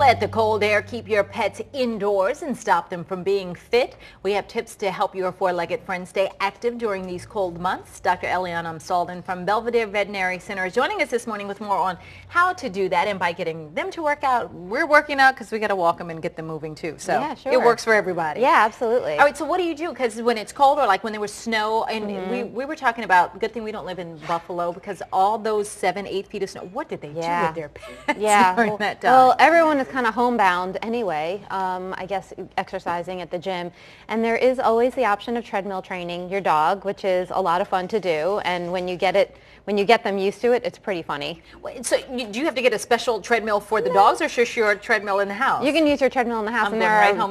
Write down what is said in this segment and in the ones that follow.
let the cold air keep your pets indoors and stop them from being fit. We have tips to help your four-legged friends stay active during these cold months. Dr. Elianne from Beleveredere Veterinary Center is joining us this morning with more on how to do that. And by getting them to work out, we're working out because we got to walk them and get them moving too. So yeah, sure. It works for everybody. Yeah, absolutely. All right, so what do you do? Because when it's cold or like when there was snow, and we were talking about, good thing we don't live in Buffalo, because all those 7-8 feet of snow, what did they do with their pets during that time? Well, everyone is kind of homebound anyway, I guess exercising at the gym. And there is always the option of treadmill training your dog, which is a lot of fun to do. And when you get them used to it, it's pretty funny. So do you have to get a special treadmill for the dogs, or just your treadmill in the house? You can use your treadmill in the house. And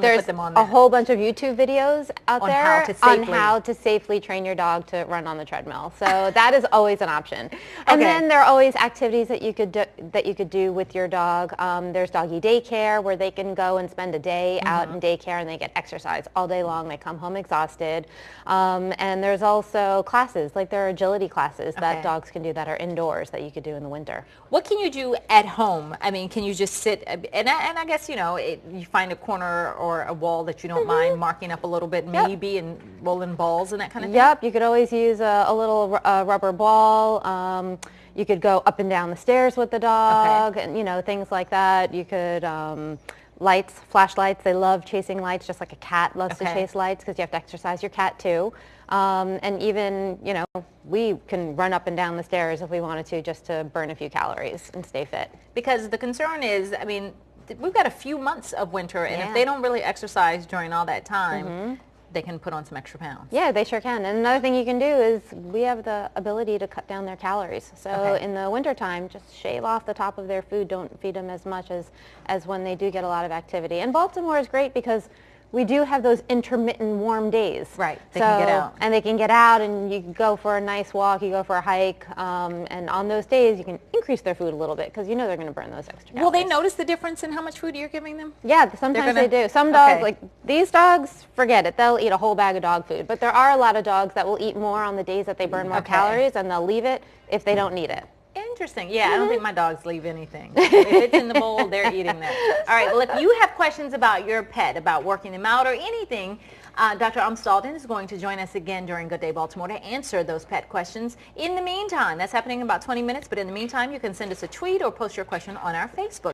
there's a whole bunch of YouTube videos out there on how to safely train your dog to run on the treadmill. So that is always an option. And then there are always activities that you could do with your dog. There's doggy daycare where they can go and spend a day out in daycare and they get exercise all day long. They come home exhausted. And there's also classes, like there are agility classes that dogs can do that are indoors that you could do in the winter. What can you do at home? I mean, can you just sit, and I guess, you know, you find a corner or a wall that you don't mind marking up a little bit, maybe, and rolling balls and that kind of thing? Yep, you could always use a little rubber ball. You could go up and down the stairs with the dog, and, you know, things like that. You could, lights, flashlights. They love chasing lights, just like a cat loves to chase lights, because you have to exercise your cat too. And even, you know, we can run up and down the stairs if we wanted to, just to burn a few calories and stay fit. Because the concern is, I mean, we've got a few months of winter, and if they don't really exercise during all that time, they can put on some extra pounds. Yeah, they sure can. And another thing you can do is we have the ability to cut down their calories. So in the wintertime, just shave off the top of their food. Don't feed them as much as when they do get a lot of activity. And Baltimore is great because we do have those intermittent warm days. Right, they can get out. And they can get out, and you can go for a nice walk, you go for a hike, and on those days you can increase their food a little bit because you know they're going to burn those extra calories. Will they notice the difference in how much food you're giving them? Yeah, sometimes they do. Some dogs, like these dogs, forget it. They'll eat a whole bag of dog food. But there are a lot of dogs that will eat more on the days that they burn more calories, and they'll leave it if they don't need it. Interesting. Yeah, I don't think my dogs leave anything. If it's in the bowl, they're eating that. All right, well, if you have questions about your pet, about working them out or anything, Dr. Amstalden is going to join us again during Good Day Baltimore to answer those pet questions. In the meantime, that's happening in about 20 minutes, but in the meantime, you can send us a tweet or post your question on our Facebook.